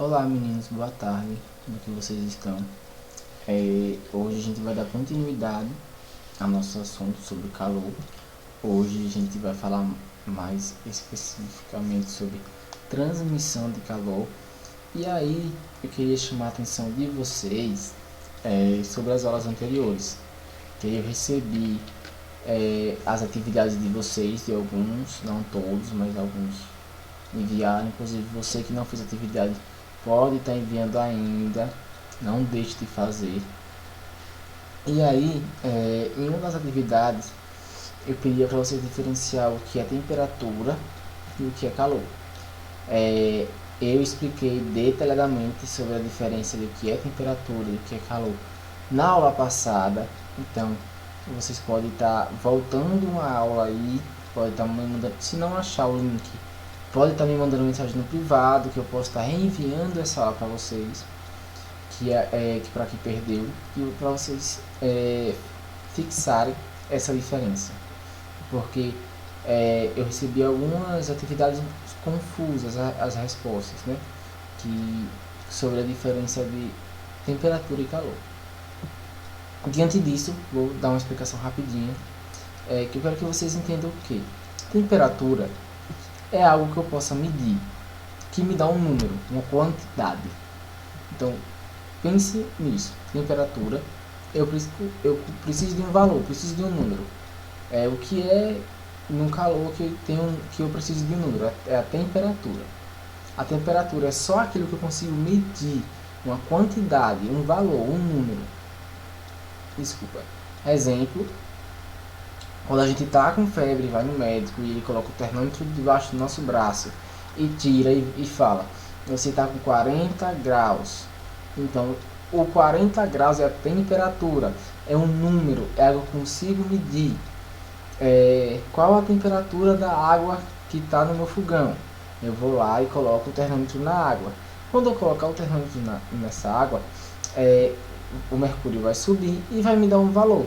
Olá meninos, boa tarde, como é que vocês estão? Hoje a gente vai dar continuidade ao nosso assunto sobre calor. Hoje a gente vai falar mais especificamente sobre transmissão de calor. E aí eu queria chamar a atenção de vocês sobre as aulas anteriores, que eu recebi as atividades de vocês, de alguns, não todos, mas alguns enviaram. Inclusive você que não fez atividade pode estar enviando ainda, não deixe de fazer. E aí, em uma das atividades, eu pedia para vocês diferenciar o que é temperatura e o que é calor. Eu expliquei detalhadamente sobre a diferença do que é temperatura e do que é calor na aula passada. Então, vocês podem estar voltando uma aula aí, pode estar me mandando, se não achar o link, pode estar me mandando mensagem no privado, que eu posso estar reenviando essa aula para vocês, que para quem perdeu, e para vocês fixarem essa diferença. Porque eu recebi algumas atividades confusas, as respostas, né? Sobre a diferença de temperatura e calor. Diante disso, vou dar uma explicação rapidinha, que eu quero que vocês entendam o que temperatura é algo que eu possa medir, que me dá um número, uma quantidade. Então, pense nisso. Temperatura, eu preciso de um valor, preciso de um número. O que é no calor que eu preciso de um número? É a temperatura. A temperatura é só aquilo que eu consigo medir, uma quantidade, um valor, um número. Desculpa. Exemplo, quando a gente está com febre, vai no médico e ele coloca o termômetro debaixo do nosso braço e tira e fala, você está com 40 graus. Então, o 40 graus é a temperatura, é um número, é algo que eu consigo medir. Qual a temperatura da água que está no meu fogão? Eu vou lá e coloco o termômetro na água. Quando eu colocar o termômetro nessa água, o mercúrio vai subir e vai me dar um valor.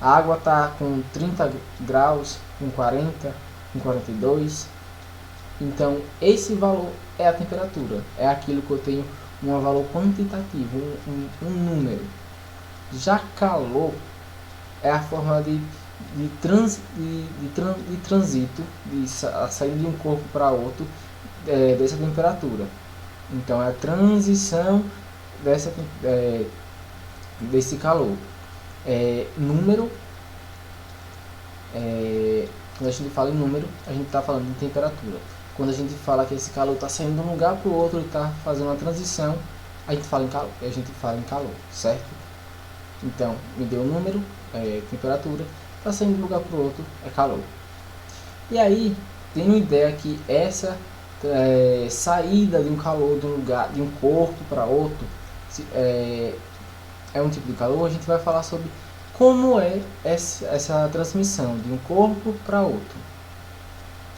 A água está com 30 graus, com 40, com 42. Então, esse valor é a temperatura. É aquilo que eu tenho um valor quantitativo, um número. Já calor é a forma de transito, de sair de um corpo para outro dessa temperatura. Então, é a transição desse calor. Número, quando a gente fala em número, a gente está falando de temperatura. Quando a gente fala que esse calor está saindo de um lugar para o outro e está fazendo uma transição, a gente fala em calor, certo? Então, me deu o número, temperatura, está saindo de um lugar para o outro, é calor. E aí, tem uma ideia que essa saída de um calor de um lugar, de um corpo para outro, é um tipo de calor. A gente vai falar sobre como é essa transmissão de um corpo para outro.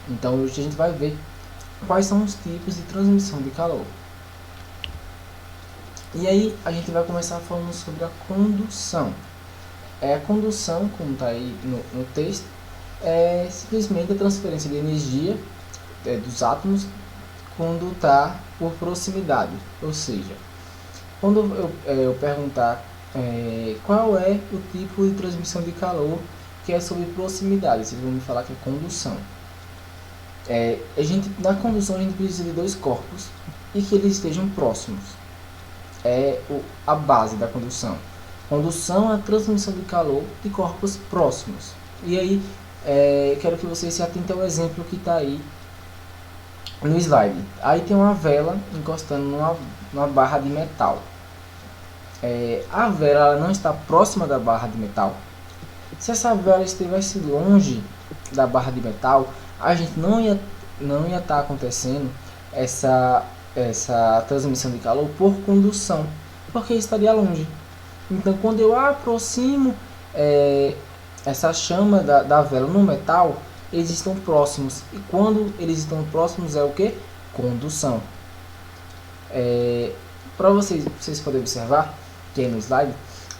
Então hoje a gente vai ver quais são os tipos de transmissão de calor. E aí a gente vai começar falando sobre a condução. A condução, como está aí no texto, é simplesmente a transferência de energia dos átomos quando está por proximidade. Ou seja, quando eu perguntar qual é o tipo de transmissão de calor que é sobre proximidade, vocês vão me falar que é condução. Na condução a gente precisa de dois corpos e que eles estejam próximos. A base da condução. Condução é a transmissão de calor de corpos próximos. E aí, quero que vocês se atentem ao exemplo que está aí no slide. Aí tem uma vela encostando numa barra de metal. A vela ela não está próxima da barra de metal. Se essa vela estivesse longe da barra de metal, a gente não ia estar acontecendo essa transmissão de calor por condução, porque estaria longe. Então, quando eu aproximo essa chama da vela no metal, eles estão próximos. E quando eles estão próximos é o que? Condução. Para vocês poderem observar que aí no slide,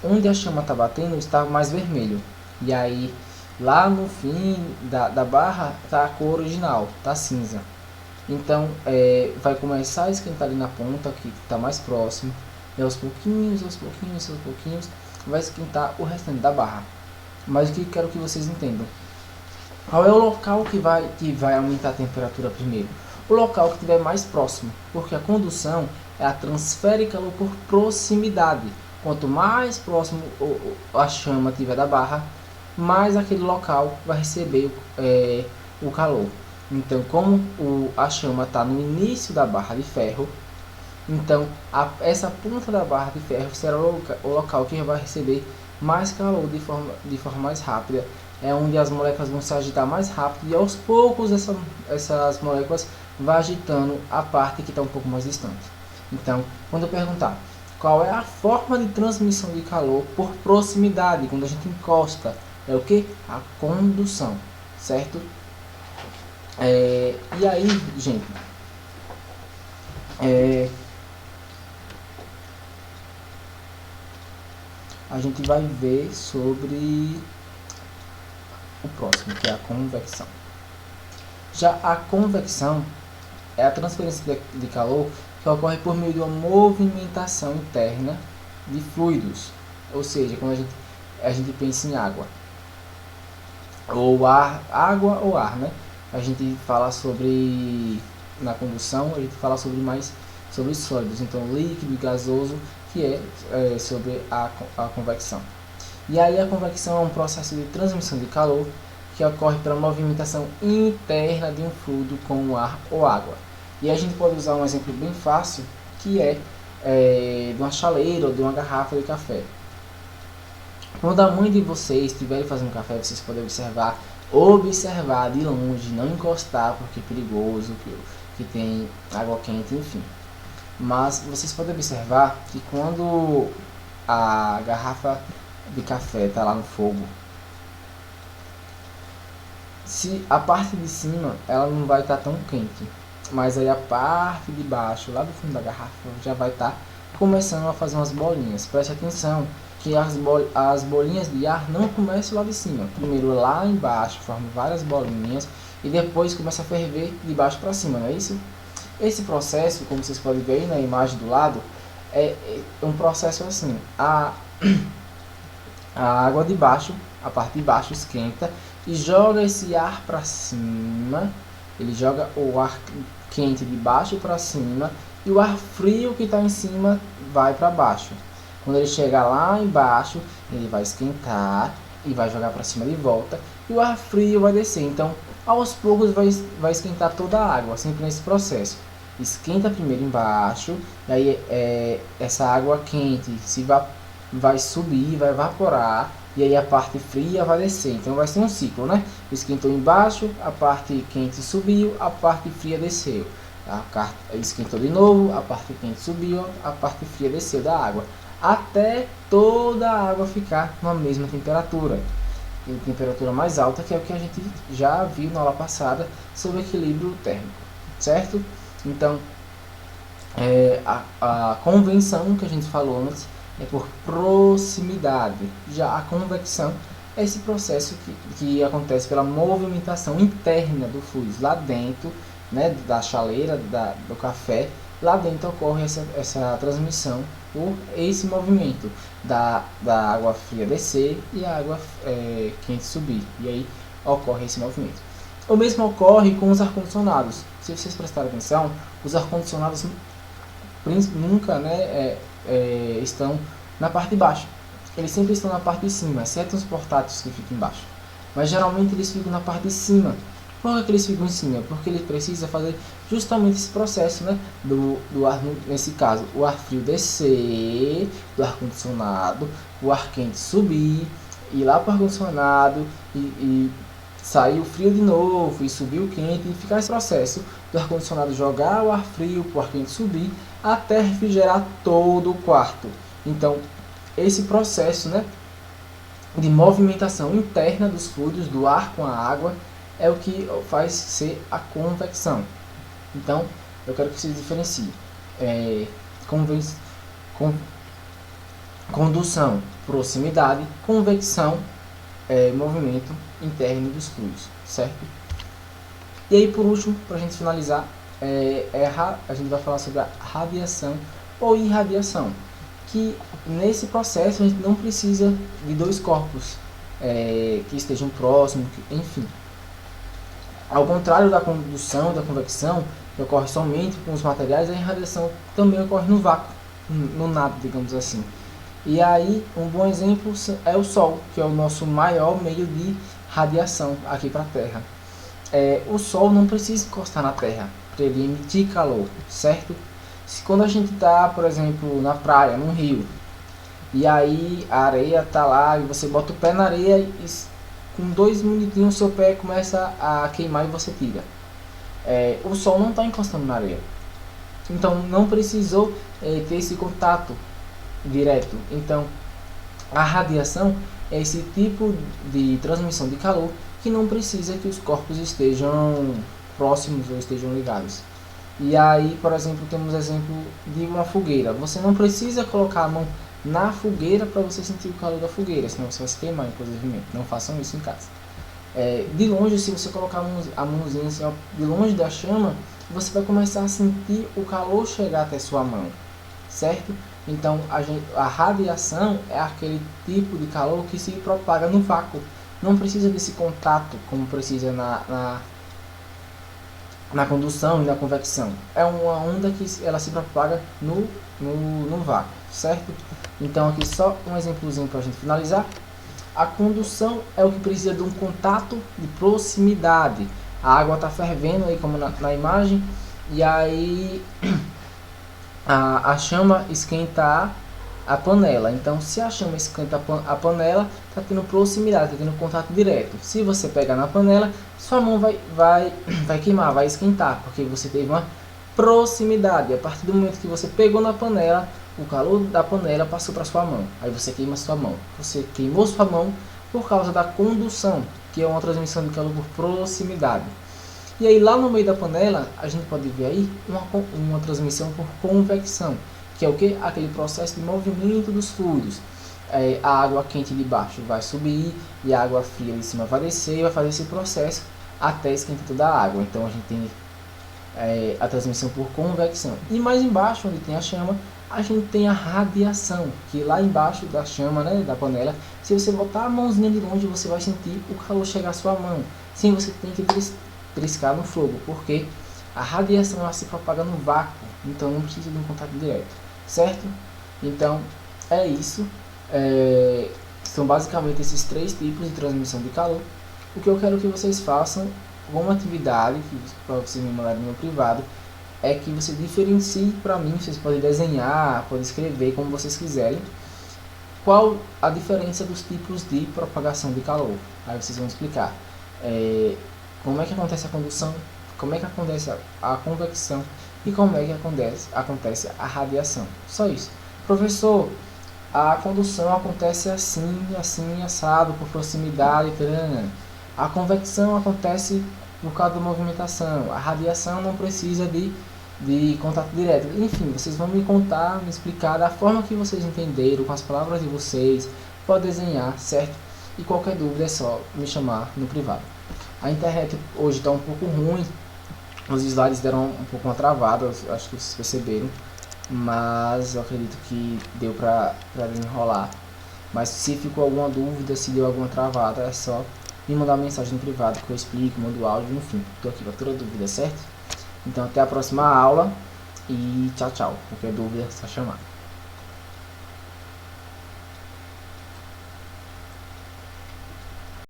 onde a chama está batendo está mais vermelho. E aí lá no fim da barra está a cor original, está cinza. Então, vai começar a esquentar ali na ponta, que está mais próximo, e aos pouquinhos, vai esquentar o restante da barra. Mas o que quero que vocês entendam? Qual é o local que vai aumentar a temperatura primeiro? O local que estiver mais próximo, porque a condução é a transfere calor por proximidade. Quanto mais próximo a chama estiver da barra, mais aquele local vai receber o calor. Então, como a chama está no início da barra de ferro, então essa ponta da barra de ferro será o local que vai receber mais calor de forma mais rápida. É onde as moléculas vão se agitar mais rápido e aos poucos essas moléculas vão agitando a parte que está um pouco mais distante. Então, quando eu perguntar qual é a forma de transmissão de calor por proximidade, quando a gente encosta, é o que? A condução, certo? E aí, gente, a gente vai ver sobre o próximo, que é a convecção. Já a convecção é a transferência de calor que ocorre por meio de uma movimentação interna de fluidos, ou seja, quando a gente pensa em água ou água ou ar, né? A gente fala sobre, na condução, a gente fala sobre os sólidos, então líquido e gasoso, que é sobre a convecção. E aí a convecção é um processo de transmissão de calor que ocorre pela movimentação interna de um fluido com o ar ou água. E a gente pode usar um exemplo bem fácil, que é de uma chaleira ou de uma garrafa de café. Quando a mãe de vocês estiver fazendo café, vocês podem observar de longe, não encostar porque é perigoso, que tem água quente, enfim. Mas vocês podem observar que quando a garrafa de café está lá no fogo, se a parte de cima ela não vai estar tão quente, mas aí a parte de baixo, lá do fundo da garrafa, já vai estar começando a fazer umas bolinhas. Preste atenção que as bolinhas de ar não começam lá de cima. Primeiro lá embaixo formam várias bolinhas e depois começa a ferver de baixo para cima, não é isso? Esse processo, como vocês podem ver aí na imagem do lado, é um processo assim. A água de baixo, a parte de baixo esquenta e joga esse ar para cima. Ele joga o ar quente de baixo para cima e o ar frio que está em cima vai para baixo. Quando ele chegar lá embaixo, ele vai esquentar e vai jogar para cima de volta e o ar frio vai descer. Então, aos poucos vai esquentar toda a água, sempre nesse processo. Esquenta primeiro embaixo, e aí essa água quente vai subir, vai evaporar, e aí a parte fria vai descer. Então vai ser um ciclo, né? Esquentou embaixo, a parte quente subiu, a parte fria desceu. Esquentou de novo, a parte quente subiu, a parte fria desceu da água, até toda a água ficar na mesma temperatura. E temperatura mais alta, que é o que a gente já viu na aula passada sobre equilíbrio térmico, certo? Então, a convenção que a gente falou antes é por proximidade. Já a convecção é esse processo que acontece pela movimentação interna do fluido lá dentro, né, da chaleira, do café. Lá dentro ocorre essa transmissão por esse movimento da água fria descer e a água quente subir. E aí ocorre esse movimento. O mesmo ocorre com os ar-condicionados. Se vocês prestarem atenção, os ar-condicionados nunca estão na parte de baixo. Eles sempre estão na parte de cima, exceto os portáteis que ficam embaixo. Mas geralmente eles ficam na parte de cima. Por que eles ficam em cima? Porque ele precisa fazer justamente esse processo, né? Do ar, nesse caso, o ar frio descer do ar-condicionado, o ar quente subir, ir lá para o ar-condicionado e sair o frio de novo e subir o quente e ficar esse processo do ar-condicionado jogar o ar frio para o ar quente subir até refrigerar todo o quarto. Então, esse processo, né, de movimentação interna dos fluidos, do ar com a água, é o que faz ser a convecção. Então, eu quero que vocês diferenciem. Condução, proximidade, convecção, movimento interno dos fluidos, certo? E aí, por último, para a gente finalizar, a gente vai falar sobre a radiação ou irradiação, que nesse processo a gente não precisa de dois corpos que estejam próximos, enfim. Ao contrário da condução e da convecção, que ocorre somente com os materiais, a irradiação também ocorre no vácuo, no nada, digamos assim. E aí, um bom exemplo é o Sol, que é o nosso maior meio de radiação aqui para a Terra. O Sol não precisa encostar na Terra para ele emitir calor, certo? Quando a gente está, por exemplo, na praia, num rio, e aí a areia está lá, e você bota o pé na areia e com 2 minutinhos o seu pé começa a queimar e você tira. O Sol não está encostando na areia, então não precisou ter esse contato direto. Então a radiação é esse tipo de transmissão de calor que não precisa que os corpos estejam próximos ou estejam ligados. E aí, por exemplo, temos exemplo de uma fogueira. Você não precisa colocar a mão na fogueira para você sentir o calor da fogueira, senão você vai se queimar, inclusive. Não façam isso em casa. De longe, se você colocar a mãozinha assim, de longe da chama, você vai começar a sentir o calor chegar até sua mão, certo? Então a radiação é aquele tipo de calor que se propaga no vácuo. Não precisa desse contato como precisa na condução e na convecção. É uma onda que ela se propaga no vácuo, certo? Então aqui só um exemplozinho para a gente finalizar. A condução é o que precisa de um contato de proximidade. A água está fervendo aí como na imagem, e aí a chama esquenta a panela. Então se a chama esquenta a panela, está tendo proximidade, está tendo contato direto. Se você pegar na panela, sua mão vai queimar, vai esquentar, porque você teve uma proximidade. A partir do momento que você pegou na panela, o calor da panela passou para sua mão, aí você queima sua mão. Você queimou sua mão por causa da condução, que é uma transmissão de calor por proximidade. E aí lá no meio da panela, a gente pode ver aí uma transmissão por convecção, que é o que? Aquele processo de movimento dos fluidos. A água quente de baixo vai subir e a água fria de cima vai descer e vai fazer esse processo até esquentar toda a água. Então a gente tem a transmissão por convecção. E mais embaixo, onde tem a chama, a gente tem a radiação, que lá embaixo da chama, né, da panela, se você botar a mãozinha de longe, você vai sentir o calor chegar à sua mão. Sim, você tem que triscar no fogo, porque a radiação ela se propaga no vácuo, então não precisa de um contato direto, certo? Então é isso. São basicamente esses 3 tipos de transmissão de calor. O que eu quero que vocês façam como atividade, para vocês me mandarem no meu privado, é que você diferencie para mim. Vocês podem desenhar, podem escrever como vocês quiserem, qual a diferença dos tipos de propagação de calor. Aí vocês vão explicar como é que acontece a condução, como é que acontece a convecção e como é que acontece a radiação. Só isso. Professor, a condução acontece assim, assim, assado, por proximidade, tarana. A convecção acontece por causa da movimentação. A radiação não precisa de contato direto. Enfim, vocês vão me contar, me explicar da forma que vocês entenderam, com as palavras de vocês. Pode desenhar, certo? E qualquer dúvida é só me chamar no privado. A internet hoje está um pouco ruim. Os slides deram um pouco uma travada, acho que vocês perceberam. Mas eu acredito que deu pra enrolar. Mas se ficou alguma dúvida, se deu alguma travada, é só me mandar uma mensagem no privado que eu explico, mando áudio, enfim, tô aqui para toda dúvida, certo? Então até a próxima aula e tchau, tchau. Qualquer dúvida é só chamar.